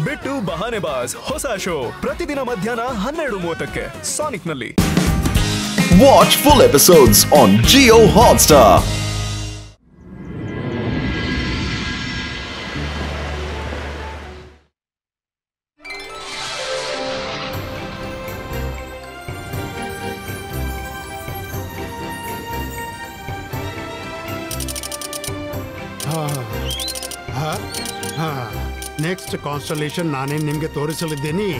ಬಿಟ್ಟು ಬಹಾನೆಬಾಜ್ ಹೊಸ ಶೋ ಪ್ರತಿದಿನ ಮಧ್ಯಾಹ್ನ 12:30ಕ್ಕೆ ಸಾನಿಕ್ ನಲ್ಲಿ. Watch full episodes on Jio Hotstar. Next constellation ನಾನೇನು ನಿಮಗೆ ತೋರಿಸಲಿದ್ದೀನಿ.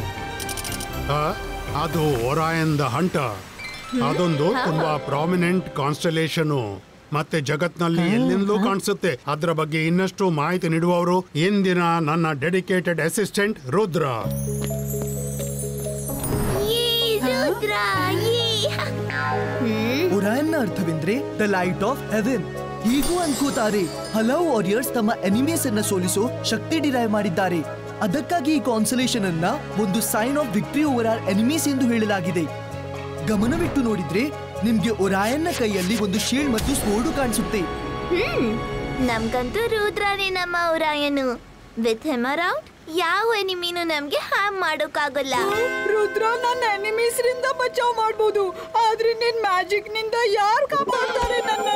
ಅದು ಒರಾಯನ್ ದ ಹಂಟರ್. ಅದೊಂದು ತುಂಬಾ ಪ್ರಾಮಿನೆಂಟ್ ಕಾನ್ಸ್ಟಲೇಷನ್. ಮತ್ತೆ ಜಗತ್ನಲ್ಲಿ ಎಲ್ಲಿಂದಲೂ ಕಾಣಿಸುತ್ತೆ. ಅದರ ಬಗ್ಗೆ ಇನ್ನಷ್ಟು ಮಾಹಿತಿ ನೀಡುವವರು ಇಂದಿನ ನನ್ನ ಡೆಡಿಕೇಟೆಡ್ ಅಸಿಸ್ಟೆಂಟ್ ರುದ್ರ. ಒರಾಯನ್ನ ಅರ್ಥವೆಂದ್ರೆ ದ ಲೈಟ್ ಆಫ್ ಹೆವೆನ್. ಹೀಗೂ ಅನ್ಕೋತಾರೆ. ಹಲವು ವಾರಿಯರ್ಸ್ ತಮ್ಮ ಎನಿಮೀಸ್ ಅನ್ನ ಸೋಲಿಸೋ ಶಕ್ತಿ ಡಿರೈವ್ ಮಾಡಿದ್ದಾರೆ. ಅದಕ್ಕಾಗಿ ಈ ಕಾನ್ಸಲೇಷನ್ ಅನ್ನ ಒಂದು sign of victory over our enemies ಎಂದು ಹೇಳಲಾಗಿದೆ. ಗಮನವಿಟ್ಟು ನೋಡಿದ್ರೆ ನಿಮ್ಗೆ ಒರಾಯನ್ನ ಕೈಯಲ್ಲಿ ಒಂದು ಶೀಲ್ಡ್ ಮತ್ತು ಸ್ವೋರ್ಡ್ ಕಾಣಿಸುತ್ತೆ. ನಮ್ಗಂತೂ ರುದ್ರನೇ ನಮ್ಮ ಒರಾಯನು. ವಿತ್ ಹಿಮ್ ಅರೌಂಡ್ ಯಾವ ಎನಿಮಿನೂ ನಮ್ಗೆ ಹಾರ್ಮ್ ಮಾಡೋಕ್ಕಾಗಲ್ಲ. ರುದ್ರ ನನ್ನ ಎನಿಮೀಸ್ ರಿಂದ ಬಚಾವ್ ಮಾಡಬಹುದು, ಆದ್ರೆ ನಿನ್ ಮ್ಯಾಜಿಕ್ ನಿಂದ ಯಾರು ಕಾಪಾಡ್ತಾರೆ ನನ್ನ?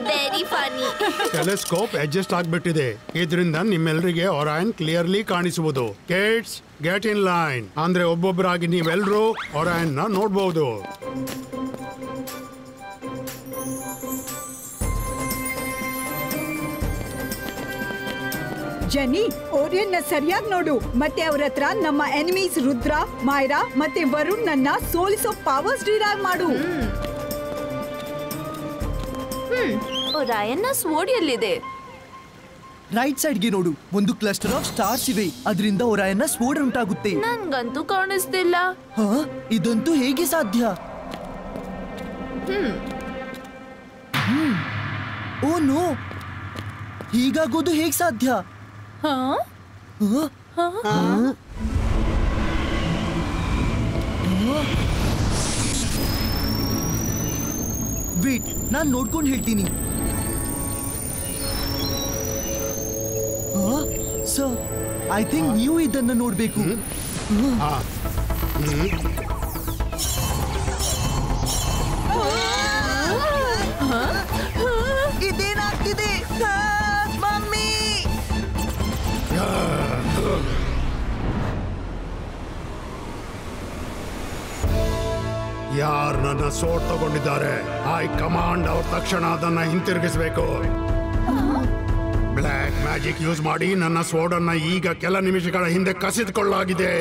ವೆರಿ ಫನಿ. ಟೆಲಿಸ್ಕೋಪ್ ಅಡ್ಜಸ್ಟ್ ಆಗ್ಬಿಟ್ಟಿದೆ. ಇದರಿಂದ ನಿಮ್ಮೆಲ್ಲರಿಗೆ ಒರಾಯನ್ ಕ್ಲಿಯರ್ಲಿ ಕಾಣಿಸುವುದು. Kids get in line. ಅಂದ್ರೆ ಒಬ್ಬೊಬ್ಬರಾಗಿ ನೀವೆಲ್ಲರೂ ಒರಾಯನ್ ನ ನೋಡಬಹುದು. ಜನಿ, ಓರಿಯನ್ನ ಸರಿಯಾಗಿ ನೋಡು. ಮತ್ತೆ ಅವ್ರ ಹತ್ರ ನಮ್ಮ ಎನಿಮೀಸ್ ರುದ್ರ, ಮಾಯ್ರಾ ಮತ್ತೆ ವರುಣ್ ನನ್ನ ಸೋಲಿಸೋ ಪವರ್ಸ್ ಡಿರೈವ್ ಮಾಡು. ಒರಾಯನ್ನ ಸ್ವೋರ್ಡ್ ಎಲ್ಲಿದೆ? ರೈಟ್ ಸೈಡ್ ಗೆ ನೋಡು. ಒಂದು ಕ್ಲಸ್ಟರ್ ಆಫ್ ಸ್ಟಾರ್ಸ್ ಇವೆ. ಅದರಿಂದ ಒರಾಯನ್ನ ಸ್ವೋರ್ಡ್ ಉಂಟಾಗುತ್ತೆ. ನನ್ಗಂತೂ ಕಾಣಿಸ್ತಿಲ್ಲ. ಇದಂತೂ ಹೇಗೆ ಸಾಧ್ಯ? ಓ ನೋ, ಹೀಗಾಗೋದು ಹೇಗೆ ಸಾಧ್ಯ? ವೇಟ್, ನಾನ್ ನೋಡ್ಕೊಂಡು ಹೇಳ್ತೀನಿ. ಸರ್, ಐ ಥಿಂಕ್ ನೀವು ಇದನ್ನ ನೋಡ್ಬೇಕು. ಇದೇನಾಗ್ತಿದೆ? ಮಮ್ಮಿ! ಯಾರು ನನ್ನ ಸೋಟ್ ತಗೊಂಡಿದ್ದಾರೆ? ಐ ಕಮಾಂಡ್ ಅವ್ರ ತಕ್ಷಣ ಅದನ್ನ ಹಿಂತಿರುಗಿಸಬೇಕು. ಬ್ಲ್ಯಾಕ್ ಮ್ಯಾಜಿಕ್ ಯೂಸ್ ಮಾಡಿ ನನ್ನ ಸ್ವೋರ್ಡ್ ಅನ್ನ ಈಗ ಕೆಲ ನಿಮಿಷಗಳ ಹಿಂದೆ ಕಸಿದುಕೊಳ್ಳಲಾಗಿದೆ.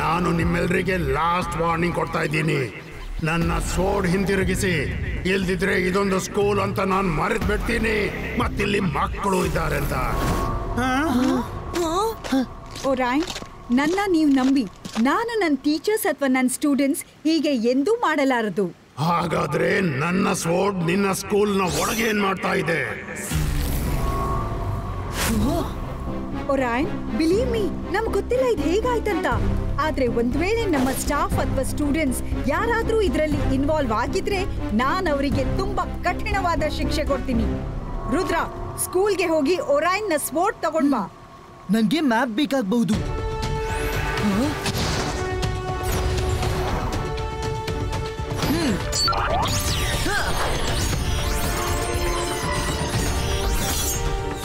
ನಾನು ನಿಮ್ಮೆಲ್ಲರಿಗೆ ಲಾಸ್ಟ್ ವಾರ್ನಿಂಗ್ ಕೊಡ್ತಾ ಇದ್ದೀನಿ. ನನ್ನ ಸ್ವೋರ್ಡ್ ಹಿಂತಿರುಗಿಸಿ, ಇಲ್ದಿದ್ರೆ ಇದೊಂದು ಸ್ಕೂಲ್ ಅಂತ ನಾನು ಮರೆತು ಬಿಡ್ತೀನಿ. ಮತ್ತಿಲ್ಲಿ ಮಕ್ಕಳು ಇದ್ದಾರೆ ಅಂತ. ಒರಾಯನ್, ನನ್ನ ನೀವು ನಂಬಿ. ನಾನು ನನ್ನ ಟೀಚರ್ಸ್ ಅಥವಾ ನನ್ನ ಸ್ಟೂಡೆಂಟ್ಸ್ ಹೀಗೆ ಎಂದೂ ಮಾಡಲಾರದು. ಹಾಗಾದ್ರೆ ನನ್ನ ಸ್ವೋರ್ಡ್ ನಿನ್ನ ಸ್ಕೂಲ್ನ ಒಳಗೆ ಏನ್ ಮಾಡ್ತಾ ಇದೆ? ಒರಾಯನ್, ಬಿಲೀವ್ ಮೀ, ನಮ್ಗೆ ಗೊತ್ತಿಲ್ಲ ಇದು ಹೇಗಾಯ್ತಂತ. ಆದ್ರೆ ಒಂದ್ ವೇಳೆ ನಮ್ಮ ಸ್ಟಾಫ್ ಅಥವಾ ಸ್ಟೂಡೆಂಟ್ಸ್ ಯಾರಾದ್ರೂ ಇದರಲ್ಲಿ ಇನ್ವಾಲ್ವ್ ಆಗಿದ್ರೆ ನಾನು ಅವರಿಗೆ ತುಂಬಾ ಕಠಿಣವಾದ ಶಿಕ್ಷೆ ಕೊಡ್ತೀನಿ. ರುದ್ರ, ಸ್ಕೂಲ್ಗೆ ಹೋಗಿ ಒರಾಯನ್ ನ ಸ್ವೋರ್ಡ್ ತಗೊಂಡ್ ಬಾ. ನನ್ಗೆ ಮ್ಯಾಪ್ ಬೇಕಾಗಬಹುದು.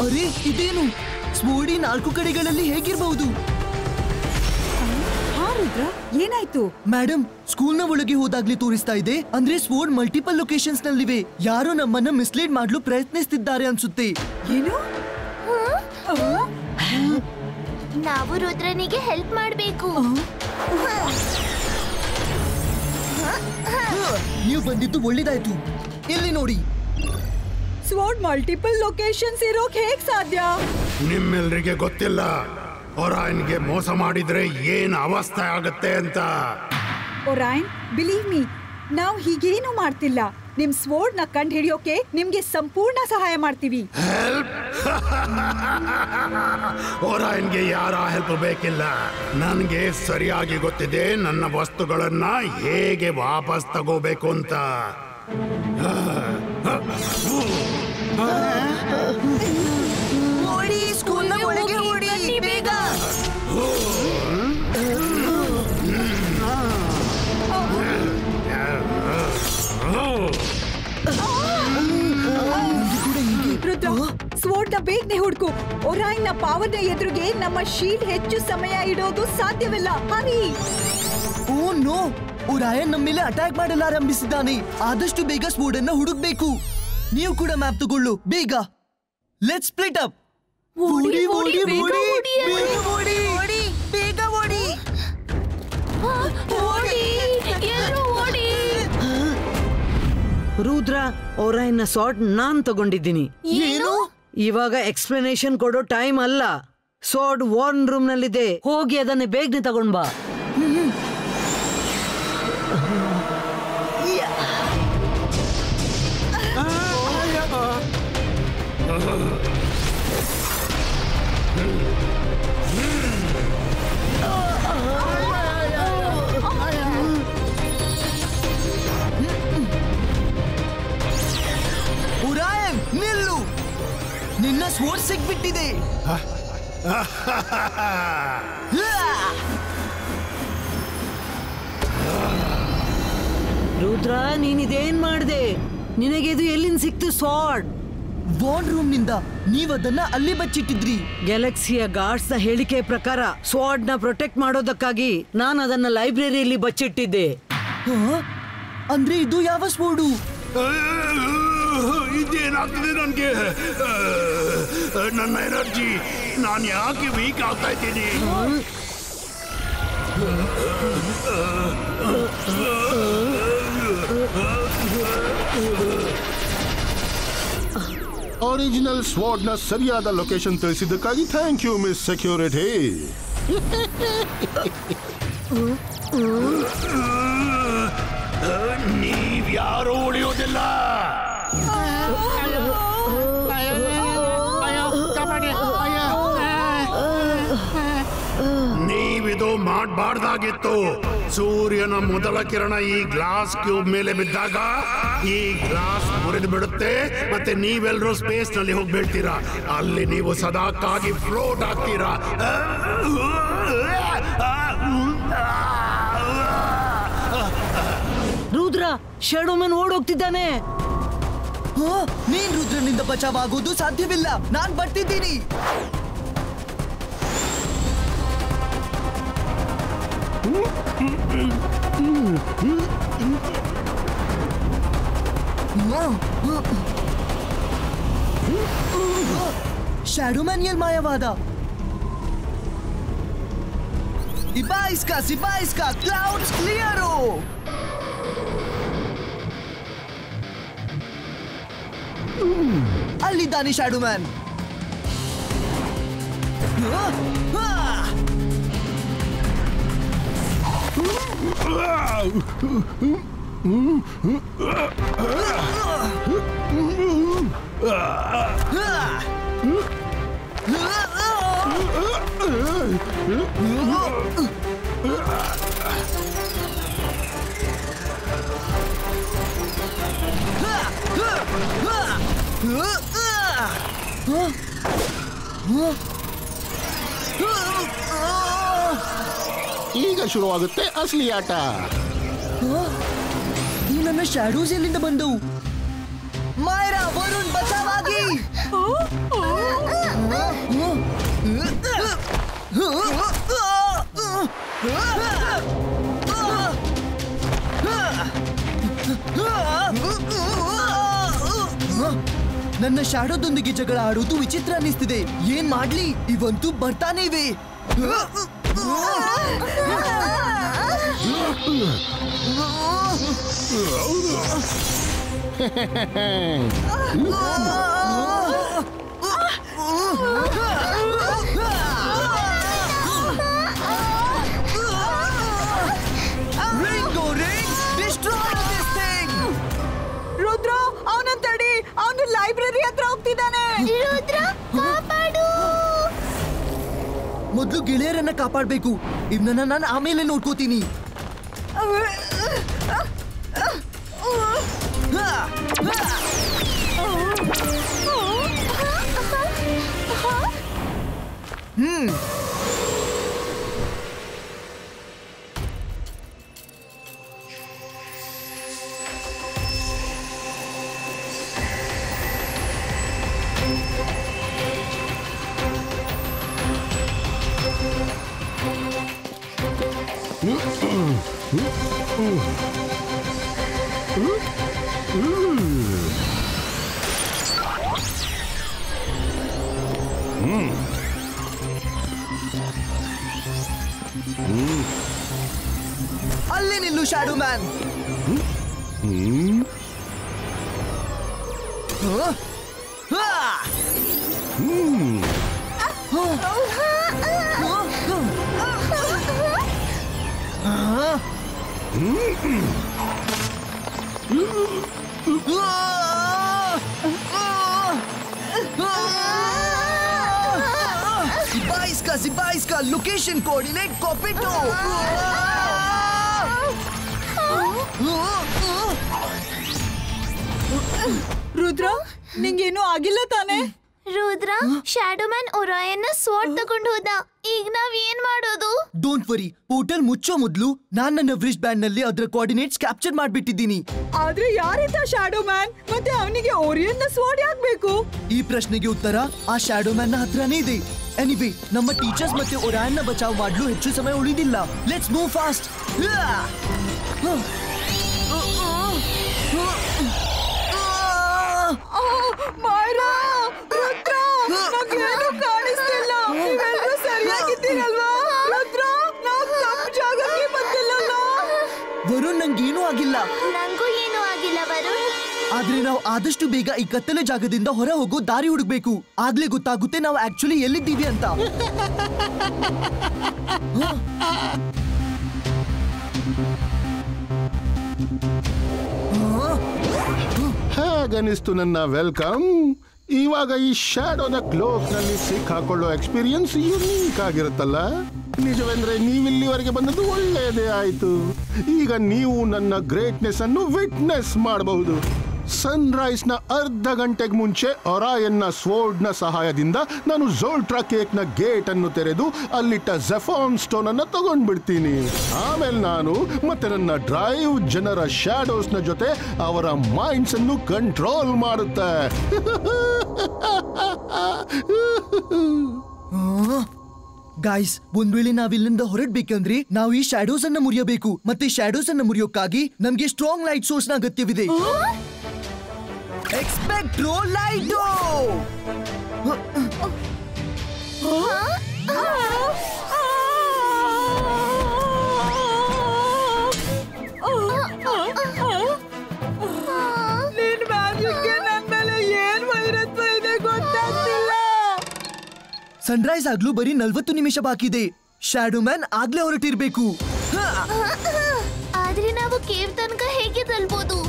ಅರೆ, ಇದೇನು? ಸ್ವೋರ್ಡ್ 4 ಕಡೆಗಳಲ್ಲಿ ಹೇಗಿರಬಹುದು? ರುದ್ರ, ಏನಾಯ್ತು? ಮೇಡಮ್, ಸ್ಕೂಲ್ನ ಒಳಗೆ ಹೋದಾಗ್ಲೇ ತೋರಿಸ್ತಾ ಇದೆ. ಅಂದ್ರೆ ಸ್ವೋರ್ಡ್ ಮಲ್ಟಿಪಲ್ ಲೊಕೇಶನ್ಸ್ ನಲ್ಲಿವೆ. ಯಾರೋ ನಮ್ಮನ್ನ ಮಿಸ್ಲೀಡ್ ಮಾಡಲು ಪ್ರಯತ್ನಿಸ್ತಿದ್ದಾರೆ ಅನ್ಸುತ್ತೆ. ಏನು? ನಾವು ರುದ್ರನಿಗೆ ಹೆಲ್ಪ್ ಮಾಡಬೇಕು. ನೀವು ಬಂದಿದ್ದು ಒಳ್ಳೇದಾಯ್ತು. ಇಲ್ಲಿ ನೋಡಿ. ಸ್ವೋರ್ಡ್ ಮಲ್ಟಿಪಲ್ ಲೊಕೇಶನ್ಸ್ ಇರೋಕ್ ಹೇಗ್ ಸಾಧ್ಯ? ನಿಮ್ಮೆಲ್ಲರಿಗೆ ಗೊತ್ತಿಲ್ಲ ಒರಾಯನ್ಗೆ ಮೋಸ ಮಾಡಿದ್ರೆ ಏನ್ ಅವಸ್ಥೆ ಆಗುತ್ತೆ ಅಂತ. ಒರಾಯನ್, ಬಿಲೀವ್ ಮೀ, ನಾವು ಹೀಗೇನು ಮಾಡ್ತಿಲ್ಲ. ನಿಮ್ ಸ್ವೋರ್ಡ್ ನ ಕಂಡು ಹಿಡಿಯೋಕೆ ನಿಮ್ಗೆ ಸಂಪೂರ್ಣ ಸಹಾಯ ಮಾಡ್ತೀವಿ. ಒರಾಯನ್ಗೆ ಯಾರ ಹೆಲ್ಪ್ ಬೇಕಿಲ್ಲ. ನನ್ಗೆ ಸರಿಯಾಗಿ ಗೊತ್ತಿದೆ ನನ್ನ ವಸ್ತುಗಳನ್ನ ಹೇಗೆ ವಾಪಸ್ ತಗೋಬೇಕು ಅಂತ. ಸ್ಕೂಲ್ನ ಒಳಗೆ ಬೇಗನೆ ಹುಡುಕು. ಒರಾಯ್ನ ಪಾವನ ಎದುರಿಗೆ ನಮ್ಮ ಶೀಲ್ಡ್ ಹೆಚ್ಚು ಸಮಯ ಇಡೋದು ಸಾಧ್ಯವಿಲ್ಲ. ಹರಿ. ಓ ನೋ, ಒರಾಯನ್ ನಮ್ಮ ಮೇಲೆ ಅಟ್ಯಾಕ್ ಮಾಡಲು ಆರಂಭಿಸಿದ್ದಾನೆ. ಆದಷ್ಟು ಬೇಗ ಸ್ವೋರ್ಡ್ ಅನ್ನ ಹುಡುಕ್ಬೇಕು. ನೀವು ಕೂಡ ಮ್ಯಾಪ್ ತಗೊಳ್ಳು ಬೇಗ. Let's split up. ಓಡಿ ಓಡಿ ಓಡಿ ಬೇಗ ಓಡಿ ಬೇಗ ಓಡಿ ಓಡಿ ಎಲ್ಲರೂ ಓಡಿ. ರುದ್ರ, ಒರಾಯ್ನ ಸಾರ್ಟ್ ನಾನ್ ತಗೊಂಡಿದ್ದೀನಿ. ಏನು? ಇವಾಗ ಎಕ್ಸ್ಪ್ಲನೇಷನ್ ಕೊಡೋ ಟೈಮ್ ಅಲ್ಲ. ಸಾರ್ಟ್ ವಾರ್ನ್ ರೂಮ್ ನಲ್ಲಿದೆ, ಹೋಗಿ ಅದನ್ನ ಬೇಗನೆ ತಗೊಂಡ್ ಬಾ. ಒರಾಯನ್ ನಿಲ್ಲು, ನಿನ್ನ ಸ್ವೋರ್ಡ್ ಸಿಕ್ಬಿಟ್ಟಿದೆ. ರುದ್ರ, ನೀನಿದೇನ್ ಮಾಡ್ದೆ? ನಿನಗೆ ಇದು ಎಲ್ಲಿಂದ ಸಿಕ್ತು ಸಾರ್ಡ್? ವಾರ್ನ್ ರೂಮ್ ನಿಂದ. ನೀವದನ್ನ ಅಲ್ಲಿ ಬಚ್ಚಿಟ್ಟಿದ್ರಿ. ಗ್ಯಾಲಕ್ಸಿಯ ಗಾರ್ಡ್ಸ್ ನ ಹೇಳಿಕೆ ಪ್ರಕಾರ ಸ್ವಾಡ್ ನ ಪ್ರೊಟೆಕ್ಟ್ ಮಾಡೋದಕ್ಕಾಗಿ ನಾನು ಅದನ್ನ ಲೈಬ್ರರಿಯಲ್ಲಿ ಬಚ್ಚಿಟ್ಟಿದ್ದೆ. ಅಂದ್ರೆ ಇದು ಯಾವ ಸ್ವೋರ್ಡು? ಇದೇನಾಗ್ತಿದೆ ನನ್ಗೆ? ನನ್ನ ಎನರ್ಜಿ, ನಾನು ಯಾಕೆ ವೀಕ್ ಆಗ್ತಾ ಇದ್ದೀನಿ? ಒರಿಜಿನಲ್ ಸ್ವಾಡ್ ನ ಸರಿಯಾದ ಲೊಕೇಶನ್ ತಿಳಿಸಿದ್ದಕ್ಕಾಗಿ ಥ್ಯಾಂಕ್ ಯು ಮಿಸ್ ಸೆಕ್ಯೂರಿಟಿ. ನೀವ್ಯಾರು ಉಳಿಯೋದಿಲ್ಲ. ನೀವಿದು ಮಾಡಬಾರ್ದಾಗಿತ್ತು. ಸೂರ್ಯನ ಮೊದಲ ಕಿರಣ ಈ ಗ್ಲಾಸ್ ಕ್ಯೂಬ್ ಮೇಲೆ ಬಿದ್ದಾಗ ಈ ಗ್ಲಾಸ್ ಮುರಿದು ಬಿಡುತ್ತೆ, ಮತ್ತೆ ನೀವೆಲ್ಲರೂ ಸ್ಪೇಸ್ ನಲ್ಲಿ ಹೋಗಿ ಬೀಳ್ತೀರಾ. ಅಲ್ಲಿ ನೀವು ಸದಾಕ್ಕಾಗಿ ಫ್ಲೋಟ್ ಆಗ್ತೀರಾ. ರುದ್ರ, ಶಾಡೋ ಮ್ಯಾನ್ ಓಡೋಗ್ತಿದ್ದಾನೆ. ನೀನ್ ರುದ್ರನಿಂದ ಬಚಾವಾಗೋದು ಸಾಧ್ಯವಿಲ್ಲ. ನಾನ್ ಬರ್ತಿದ್ದೀನಿ. ಶಾಡೋ ಮ್ಯಾನ್ ಎಲ್ ಮಾಯವಾದ? Zibaiska clouds clear. ಅಲ್ಲಿದ್ದಾನೆ ಶಾಡೋ ಮ್ಯಾನ್. ಈಗ ಶುರುವಾಗುತ್ತೆ ಅಸಲಿ ಆಟ. ಈ ನನ್ನ ಶಾಡೋಸ್ ಎಲ್ಲಿಂದ ಬಂದವು? ಮಾಯರಾ, ವರುಣ್ ಬಚಾವಾಗಿ. ನನ್ನ ಶಾಡೋದೊಂದಿಗೆ ಜಗಳ ಆಡೋದು ವಿಚಿತ್ರ ಅನಿಸ್ತಿದೆ. ಏನ್ ಮಾಡ್ಲಿ? ಇವಂತೂ ಬರ್ತಾನೆ ಇವೆ. ರುದ್ರ, ಅವನ ತಡಿ. ಅವನು ಲೈಬ್ರರಿ ಹತ್ರ ಹೋಗ್ತಿದ್ದಾನೆ. ರುದ್ರ, ಕಾಪಾಡು. ಮೊದಲು ಗೆಳೆಯರನ್ನ ಕಾಪಾಡ್ಬೇಕು. ಇವನನ್ನ ನಾನು ಆಮೇಲೆ ನೋಡ್ಕೋತೀನಿ. ಅಲ್ಲೇ ನಿಲ್ಲು shadow man. Zibaiska location coordinate copy to. Rudra ನಿಂಗೇನು ಆಗಿಲ್ಲ ತಾನೆ? ರುದ್ರ ಶಾಡೋ ಮ್ಯಾನ್ ಒರಾಯನ್ನ ಸ್ವೋರ್ಡ್ ತಗೊಂಡು ಹೋದ. ಈಗ ನಾವ್ ಏನ್ ಮಾಡೋದು? ಡೋಂಟ್ ವರಿ, ಪೋರ್ಟಲ್ ಮುಚ್ಚೋ ಮೊದಲು ನಾನ್ ನನ್ನ ವ್ರಿಸ್ಟ್ ಬ್ಯಾಂಡ್ ನಲ್ಲಿ ಅದರ ಕೋಆರ್ಡಿನೇಟ್ಸ್ ಕ್ಯಾಪ್ಚರ್ ಮಾಡ್ಬಿಟ್ಟಿದ್ದೀನಿ. ಆದ್ರೆ ಯಾರಿದ್ದ ಶಾಡೋ ಮ್ಯಾನ್? ಮತ್ತೆ ಅವನಿಗೆ ಓರಿಯನ್ ನ ಸ್ವೋರ್ಡ್ ಯಾಕೆ ಬೇಕು? ಈ ಪ್ರಶ್ನೆಗೆ ಉತ್ತರ ಆ ಶಾಡೋ ಮ್ಯಾನ್ ನ ಹತ್ರನೇ ಇದೆ. ಎನಿವೇ, ನಮ್ಮ ಟೀಚರ್ಸ್ ಮತ್ತೆ ಒರಾಯನ್ ನ ಬಚಾವ್ ಮಾಡಲು ಹೆಚ್ಚು ಸಮಯ ಉಳಿದಿಲ್ಲ. Let's move fast. Mayara, Rudra, ನಮ್ಗೇನು ಕಾಣಿಸ್ತಿಲ್ಲ. ನೀವೆಲ್ಲರೂ ಸರಿಯಾಗಿದ್ದೀರಲ್ವಾ? ರುದ್ರ, ನಾವು ತಪ್ಪು ಜಾಗಕ್ಕೆ ಬಂದಿಲ್ಲಲ್ಲ. ವರುಣ್, ನಂಗೇನೂ ಆಗಿಲ್ಲ. ನಂಗೂ ಏನೂ ಆಗಿಲ್ಲ ವರುಣ್. ಆದ್ರೆ ನಾವು ಆದಷ್ಟು ಬೇಗ ಈ ಕತ್ತಲೆ ಜಾಗದಿಂದ ಹೊರ ಹೋಗೋ ದಾರಿ ಹುಡುಕ್ಬೇಕು. ಆಗ್ಲೇ ಗೊತ್ತಾಗುತ್ತೆ ನಾವು ಆಕ್ಚುಲಿ ಎಲ್ಲಿದ್ದೀವಿ ಅಂತ. ಹೇಗನಿಸ್ತು ನನ್ನ ವೆಲ್ಕಮ್? ಇವಾಗ ಈ ಶ್ಯಾಡೋನ ಕ್ಲೋಕ್ ನಲ್ಲಿ ಸಿಕ್ಕಾಕೊಳ್ಳೋ ಎಕ್ಸ್ಪೀರಿಯನ್ಸ್ ಯುನೀಕ್ ಆಗಿರುತ್ತಲ್ಲ. ನಿಜವೆಂದ್ರೆ ನೀವಿಲ್ಲಿವರೆಗೆ ಬಂದದ್ದು ಒಳ್ಳೆಯದೇ ಆಯ್ತು. ಈಗ ನೀವು ನನ್ನ ಗ್ರೇಟ್ನೆಸ್ ಅನ್ನು ವಿಟ್ನೆಸ್ ಮಾಡಬಹುದು. ಸನ್ರೈಸ್ ನ ಅರ್ಧ ಗಂಟೆಗೆ ಮುಂಚೆ ಒರಾಯನ್ನ ಸ್ವೋರ್ಡ್ ನ ಸಹಾಯದಿಂದ ನಾನು ಝೋಲ್ಟ್ರಾ ಕೇಕ್ ನ ಗೇಟ್ ಅನ್ನು ತೆರೆದು ಅಲ್ಲಿಟ್ಟ ಝೆಫಾನ್ ಸ್ಟೋನ್ ಅನ್ನ ತಗೊಂಡ್ಬಿಡ್ತೀನಿ. ಆಮೇಲೆ ನಾನು ಮತ್ತೆ ನನ್ನ ಡ್ರೈವ್ ಜನರ ಶ್ಯಾಡೋಸ್ ನ ಜೊತೆ ಅವರ ಮೈಂಡ್ಸ್ ಅನ್ನು ಕಂಟ್ರೋಲ್ ಮಾಡುತ್ತೆ. ಗಾಯ್ಸ್, ಒಂದ್ ವೇಳೆ ನಾವಿಲ್ಲಿಂದ ಹೊರಡ್ಬೇಕಂದ್ರೆ ನಾವು ಈ ಶ್ಯಾಡೋಸ್ ಅನ್ನ ಮುರಿಯಬೇಕು. ಮತ್ತೆ ಶ್ಯಾಡೋಸ್ ಅನ್ನ ಮುರಿಯೋಕ್ಕಾಗಿ ನಮ್ಗೆ ಸ್ಟ್ರಾಂಗ್ ಲೈಟ್ ಸೋರ್ಸ್ ನ ಅಗತ್ಯವಿದೆ. ಎಕ್ಸ್ಪೆಕ್ಟ್ರೋ ಲೈಟೋ. ನಿನ್ ಮ್ಯಾಜಿಕ್ಗೆ ನನ್ ಮೇಲೆ ಏನ್ ವೈರತ್ವ ಇದೆ ಗೊತ್ತಾಗ್ತಿಲ್ಲ. ಸನ್ರೈಸ್ ಆಗ್ಲೂ ಬರೀ 40 ನಿಮಿಷ ಬಾಕಿದೆ. ಶ್ಯಾಡೋ ಮ್ಯಾನ್ ಆಗ್ಲೇ ಹೊರಟಿರ್ಬೇಕು. ಆದ್ರೆ ನಾವು ಕೇವ್ ತನಕ ಹೇಗೆ ತಲುಪೋದು?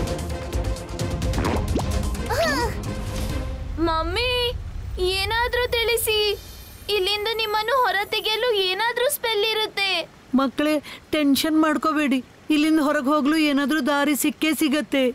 ಮಮ್ಮಿ, ಏನಾದ್ರೂ ತಿಳಿಸಿ. ಇಲ್ಲಿಂದ ನಿಮ್ಮನ್ನು ಹೊರ ತೆಗೆಯಲು ಏನಾದ್ರೂ ಸ್ಪೆಲ್ ಇರುತ್ತೆ. ಮಕ್ಕಳೇ, ಟೆನ್ಷನ್ ಮಾಡ್ಕೋಬೇಡಿ. ಇಲ್ಲಿಂದ ಹೊರಗೆ ಹೋಗ್ಲು ಏನಾದ್ರೂ ದಾರಿ ಸಿಕ್ಕೇ ಸಿಗತ್ತೆ.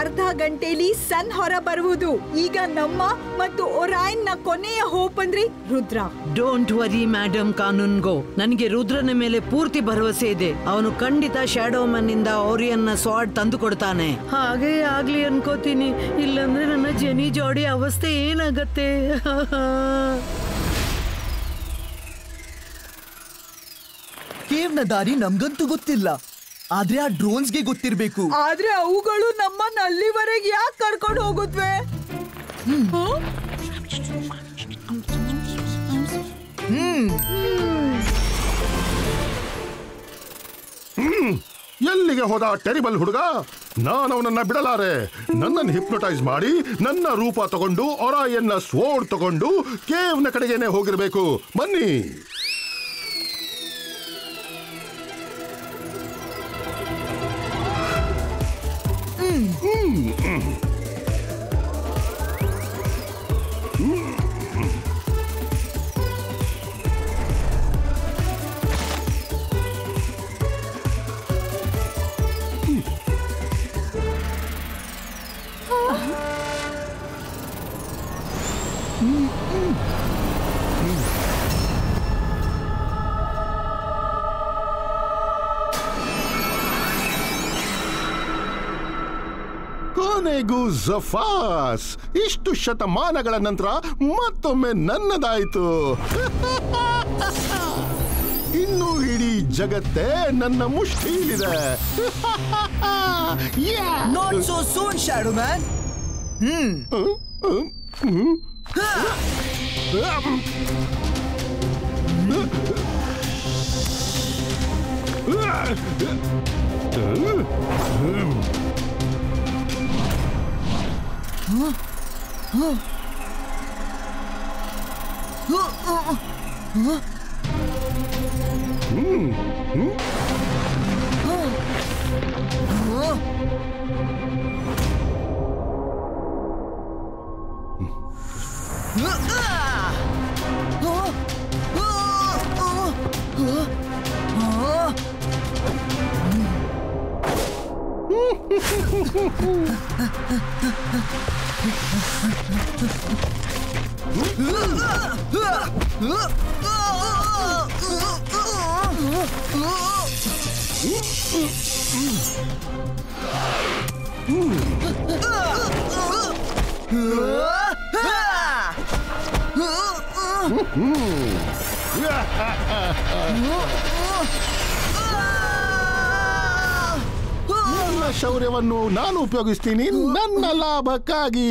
ಅರ್ಧ ಗಂಟೆಲಿ ಸನ್ ಹೊರ ಬರುವುದು. ಈಗ ನಮ್ಮ ಮತ್ತು ಒರಾಯನ್ ನ ಕೊನೆಯ ಹೋಪ್ ಅಂದ್ರೆ ರುದ್ರ. ಡೋಂಟ್ ವರಿ ಮೇಡಮ್ ಕಾನೂನ್ಗೋ, ನನಗೆ ರುದ್ರನ ಮೇಲೆ ಪೂರ್ತಿ ಭರವಸೆ ಇದೆ. ಅವನು ಖಂಡಿತ ಶ್ಯಾಡೋ ಮ್ಯಾನ್ ಇಂದ ಓರಿಯನ್ ನ ಸ್ವಾರ್ಡ್ ತಂದು ಕೊಡ್ತಾನೆ. ಹಾಗೆ ಆಗ್ಲಿ ಅನ್ಕೋತೀನಿ. ಇಲ್ಲಂದ್ರೆ ನನ್ನ ಜೆನಿ ಜೋಡಿ ಅವಸ್ಥೆ ಏನಾಗತ್ತೆ? ಕೇವ್ ನ ದಾರಿ ನಮ್ಗಂತೂ ಗೊತ್ತಿಲ್ಲ, ಆದ್ರೆ ಆ ಡ್ರೋನ್ಸ್ಗೆ ಗೊತ್ತಿರ್ಬೇಕು. ಆದ್ರೆ ಅವುಗಳು ನಮ್ಮನ್ನ ಅಲ್ಲಿವರೆಗೆ ಯಾಕೆ ಕರ್ಕೊಂಡು ಹೋಗುತ್ತವೆ? ಎಲ್ಲಿಗೆ ಹೋದ ಟೆರಿಬಲ್ ಹುಡುಗ? ನಾನು ಅವನನ್ನ ಬಿಡಲಾರೆ. ನನ್ನನ್ನು ಹಿಪ್ನೋಟೈಸ್ ಮಾಡಿ ನನ್ನ ರೂಪ ತಗೊಂಡು ಒರಾಯನ್ನ ಸ್ವೋರ್ಡ್ ತಗೊಂಡು ಕೇವ್ನ ಕಡೆಗೇನೆ ಹೋಗಿರ್ಬೇಕು. ಬನ್ನಿ. ಕೊನೆಗೂ ಝಫಾಸ್ ಇಷ್ಟು ಶತಮಾನಗಳ ನಂತರ ಮತ್ತೊಮ್ಮೆ ನನ್ನದಾಯಿತು. ಇನ್ನು ಇಡೀ ಜಗತ್ತೇ ನನ್ನ ಮುಷ್ಟಿಲಿದೆ. Not so soon, Shadow Man. ನನ್ನ ಶೌರ್ಯವನ್ನು ನಾನು ಉಪಯೋಗಿಸ್ತೀನಿ ನನ್ನ ಲಾಭಕ್ಕಾಗಿ.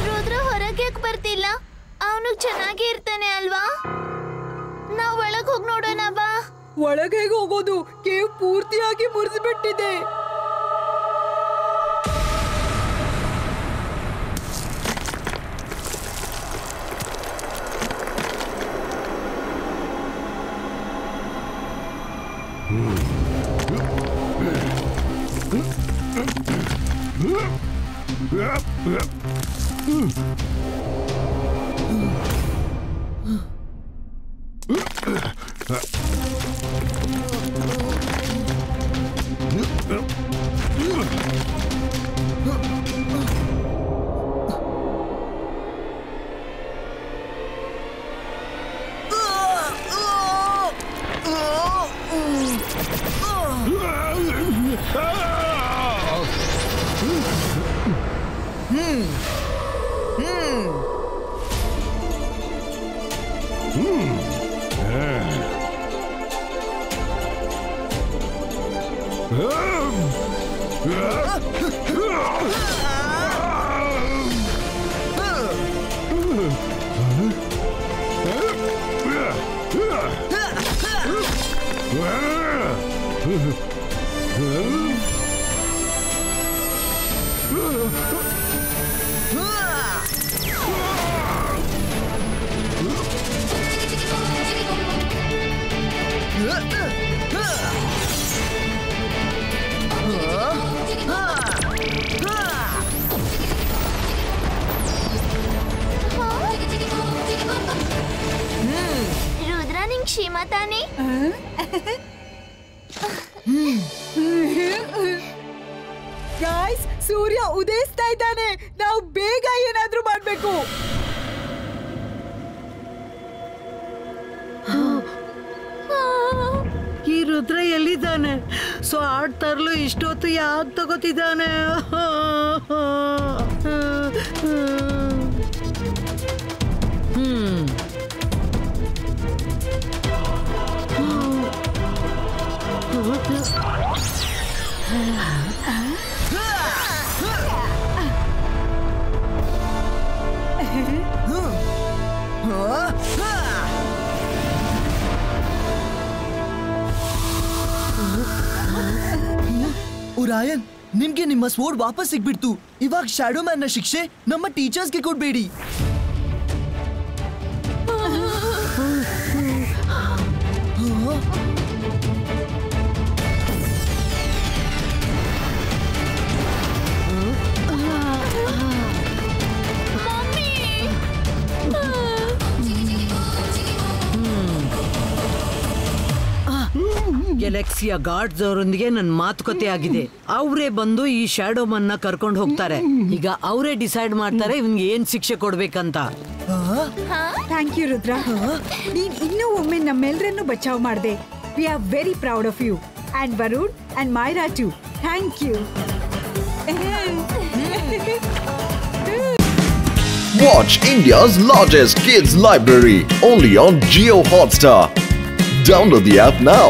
ರುದ್ರ ಹೊರಗೆ ಬರ್ತಿಲ್ಲ. ಅವನು ಚೆನ್ನಾಗಿ ಇರ್ತಾನೆ ಅಲ್ವಾ? ನಾವ್ ಒಳಗ್ ಹೋಗಿ ನೋಡೋಣ ಬಾ. ಒಳಗೆ ಹೇಗೆ ಹೋಗೋದು? ಕೇವ್ ಪೂರ್ತಿಯಾಗಿ ಮುರಿದ್ಬಿಟ್ಟಿದೆ. ರುದ್ರ ನಿಂಗ್ ಕ್ಷೇಮ ತಾನೆ? ಗಾಯ್ಸ್, ಸೂರ್ಯ ಉದಯಿಸ್ತಾ ಇದ್ದಾನೆ. ನಾವು ಬೇಗ ಏನಾದ್ರೂ ಮಾಡ್ಬೇಕು. ಈ ರುದ್ರ ಎಲ್ಲಿದ್ದಾನೆ? ಸೊ ಆಡ್ತಾರ್ಲು ಇಷ್ಟೊತ್ತು ಯಾಕೆ ತಗೋತಿದ್ದಾನೆ? ಒರಾಯನ್, ನಿಮ್ಗೆ ನಿಮ್ಮ ಸ್ವೋರ್ಡ್ ವಾಪಸ್ ಸಿಗ್ಬಿಡ್ತು. ಇವಾಗ ಶ್ಯಾಡೋ ಮ್ಯಾನ್ ನ ಶಿಕ್ಷೆ ನಮ್ಮ ಟೀಚರ್ಸ್ಗೆ ಕೊಡ್ಬೇಡಿ. ಎಲೆಕ್ಸಿಯಾ ಗಾರ್ಡ್ಸ್ ಅವರೊಂದಿಗೆ ನನ್ನ ಮಾತುಕತೆ ಆಗಿದೆ. ಅವರೇ ಬಂದು ಈ ಶ್ಯಾಡೋಮನ್ನ ಕರ್ಕೊಂಡು ಹೋಗ್ತಾರೆ. ಈಗ ಅವರೇ ಡಿಸೈಡ್ ಮಾಡ್ತಾರೆ ಇವನ್ಗೆ ಏನ್ ಶಿಕ್ಷೆ ಕೊಡ್ಬೇಕಂತ. Thank you Rudra. ನೀನ್ ಇನ್ನೂ ಒಮ್ಮೆ ನಮ್ಮೆಲ್ಲರನ್ನು ಬಚಾವ್ ಮಾಡಿದೆ. We are very proud of you and Varun and Myra too. Thank you. Watch India's largest kids library only on Jio Hotstar. Download the app now.